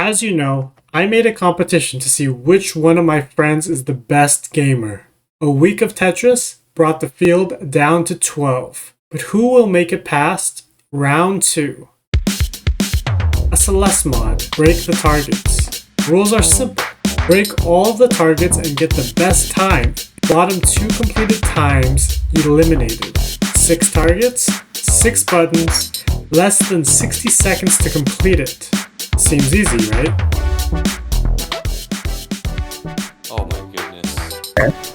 As you know, I made a competition to see which one of my friends is the best gamer. A week of Tetris brought the field down to 12. But who will make it past round 2? A Celeste mod, break the targets. Rules are simple. Break all of the targets and get the best time. Bottom 2 completed times eliminated. 6 targets, 6 buttons, less than 60 seconds to complete it. Seems easy, right? Oh my goodness.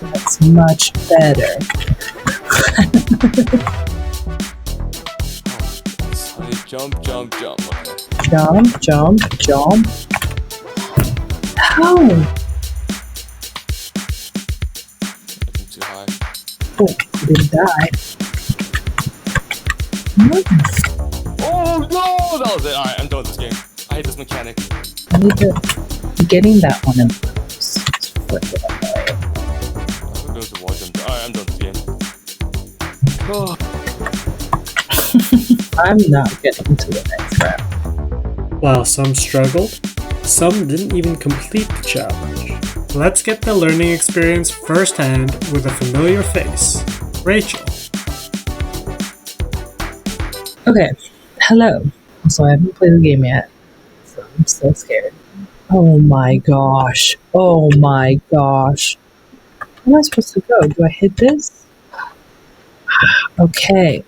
That's much better. Honey, jump, jump, jump. Okay. Jump, jump, jump. How? I think too high. Oh, you didn't die. What? Oh no! That was it. Alright, I'm done with this game. I hate this mechanic. I need to... Getting that one in place. It's freaking annoying. I'm going to watch them. Alright, I'm done with this game. Oh. I'm not getting to the next round. While some struggled, some didn't even complete the challenge. Let's get the learning experience firsthand with a familiar face, Rachel. Okay, hello. So I haven't played the game yet, so I'm still scared. Oh my gosh. Oh my gosh. Where am I supposed to go? Do I hit this? Okay.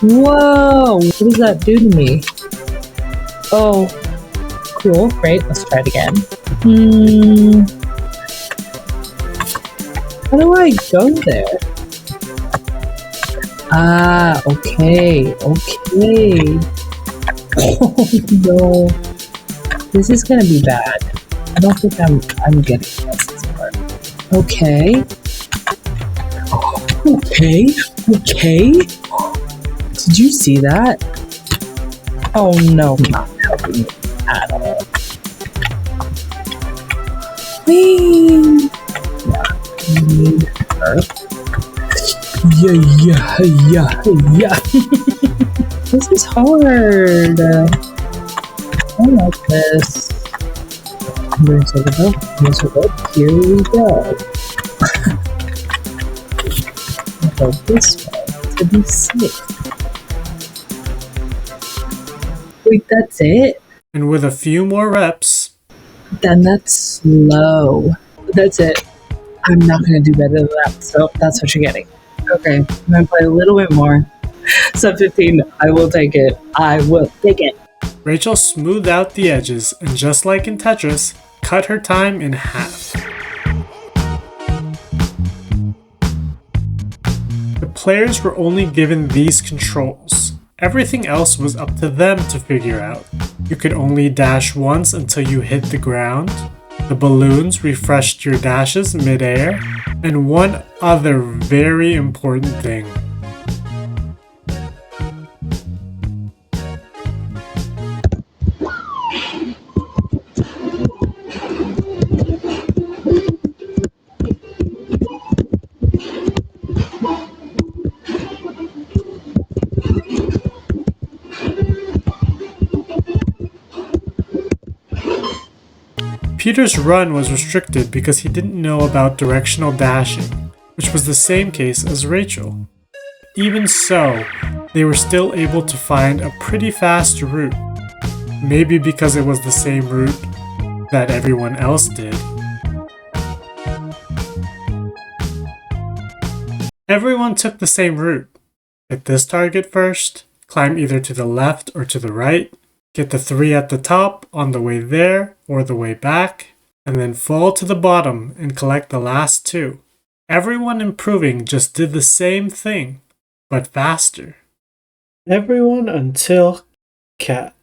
Whoa! What does that do to me? Oh, cool. Great. Let's try it again. How do I go there? Ah, okay. Okay. Oh no. This is gonna be bad. I don't think I'm getting past this part. Okay. Okay. Okay. Did you see that? Oh no, not helping me at all. Whee! Yeah, need her. Yeah. This is hard. I like this. I'm going to go. Here we go. I'll go this way to be safe. Wait, that's it? And with a few more reps, Then that's slow. That's it. I'm not going to do better than that, so that's what you're getting. Okay, I'm going to play a little bit more. Sub 15, I will take it. I will take it. Rachel smoothed out the edges and, just like in Tetris, cut her time in half. The players were only given these controls. Everything else was up to them to figure out. You could only dash once until you hit the ground. The balloons refreshed your dashes mid-air. And one other very important thing. Peter's run was restricted because he didn't know about directional dashing, which was the same case as Rachel. Even so, they were still able to find a pretty fast route. Maybe because it was the same route that everyone else did. Everyone took the same route. Hit this target first, climb either to the left or to the right, get the 3 at the top on the way there or the way back, and then fall to the bottom and collect the last 2. Everyone improving just did the same thing, but faster. Everyone until Cat.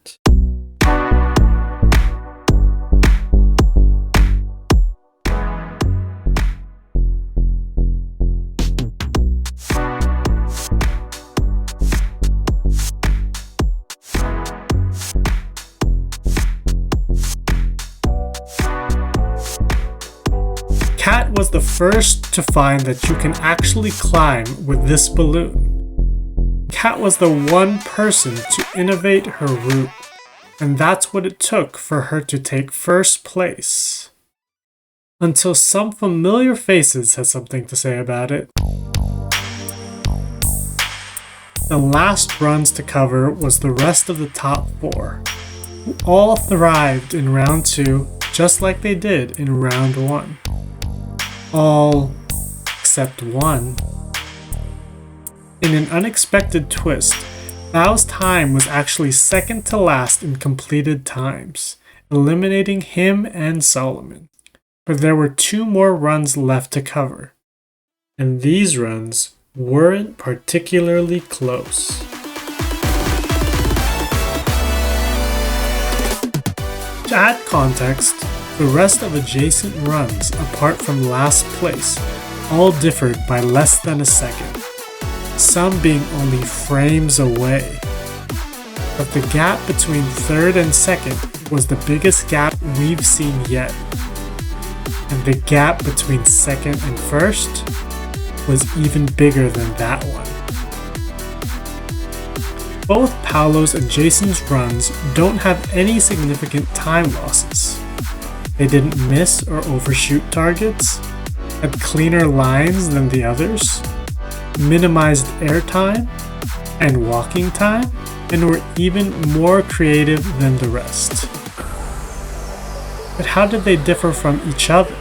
Cat was the first to find that you can actually climb with this balloon. Cat was the one person to innovate her route. And that's what it took for her to take first place. Until some familiar faces had something to say about it. The last runs to cover was the rest of the top 4, who all thrived in round 2 just like they did in round 1. All except one. In an unexpected twist, Bao's time was actually second to last in completed times, eliminating him and Solomon. But there were 2 more runs left to cover, and these runs weren't particularly close. To add context, the rest of adjacent runs apart from last place all differed by less than a second, some being only frames away. But the gap between third and second was the biggest gap we've seen yet. And the gap between second and first was even bigger than that one. Both Paolo's and Jason's runs don't have any significant time losses. They didn't miss or overshoot targets, had cleaner lines than the others, minimized airtime and walking time, and were even more creative than the rest. But how did they differ from each other?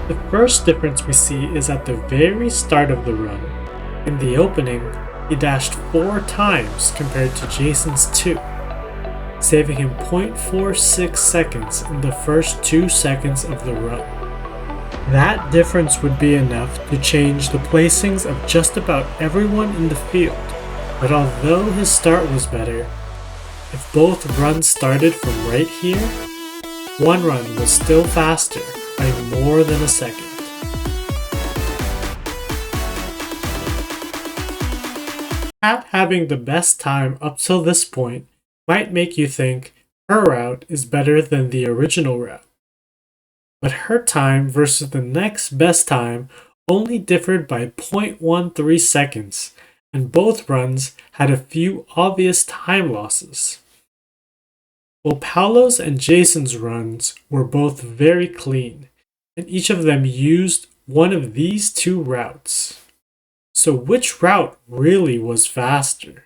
The first difference we see is at the very start of the run. In the opening, he dashed 4 times compared to Jason's 2, saving him 0.46 seconds in the first 2 seconds of the run. That difference would be enough to change the placings of just about everyone in the field, but although his start was better, if both runs started from right here, one run was still faster by more than a second. Pat having the best time up till this point might make you think her route is better than the original route. But her time versus the next best time only differed by 0.13 seconds, and both runs had a few obvious time losses. While Paolo's and Jason's runs were both very clean, and each of them used one of these 2 routes. So which route really was faster?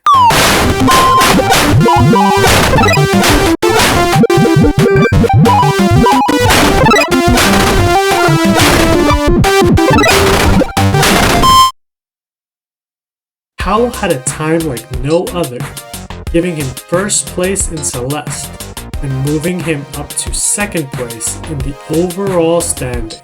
Paolo had a time like no other, giving him first place in Celeste and moving him up to second place in the overall standings.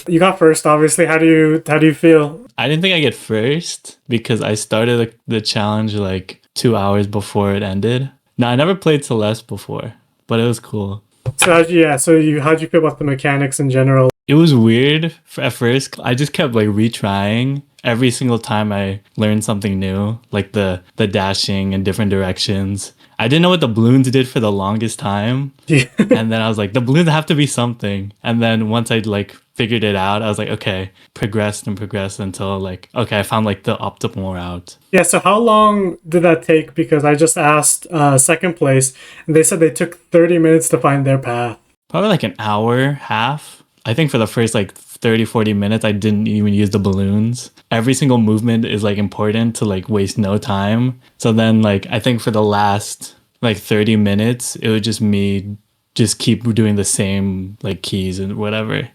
You got first, obviously. How do you feel? I didn't think I get first because I started the challenge like 2 hours before it ended. Now, I never played Celeste before, but it was cool. So how'd you feel about the mechanics in general? It was weird at first. I just kept like retrying every single time I learned something new, like the dashing in different directions. I didn't know what the balloons did for the longest time. And then I was like, the balloons have to be something. And then once I like figured it out, I was like, okay, progressed until like, okay, I found like the optimal route. Yeah, so how long did that take? Because I just asked second place, and they said they took 30 minutes to find their path. Probably like an hour, half. I think for the first like 30, 40 minutes, I didn't even use the balloons. Every single movement is like important to like waste no time. So then like, I think for the last like 30 minutes, it was just me just keep doing the same like keys and whatever.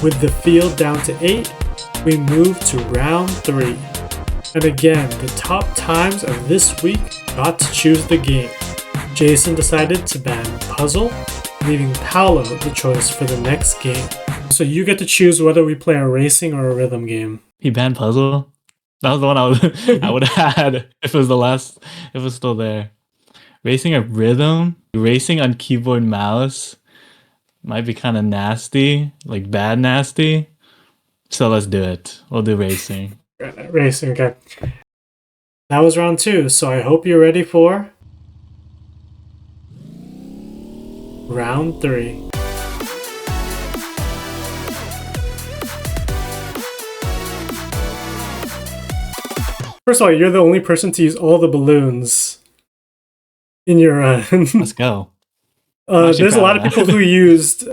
With the field down to 8, we move to round 3. And again, the top times of this week got to choose the game. Jason decided to ban Puzzle, leaving Paolo the choice for the next game. So you get to choose whether we play a racing or a rhythm game. He banned Puzzle? That was the one I would have had if it was still there. Racing a rhythm? Racing on keyboard mouse might be kind of nasty, like bad nasty. So let's do it. We'll do racing. Racing, okay. That was round 2, so I hope you're ready for round 3. First of all, you're the only person to use all the balloons in your run. Let's go. I'm actually There's a proud lot of of that. people who used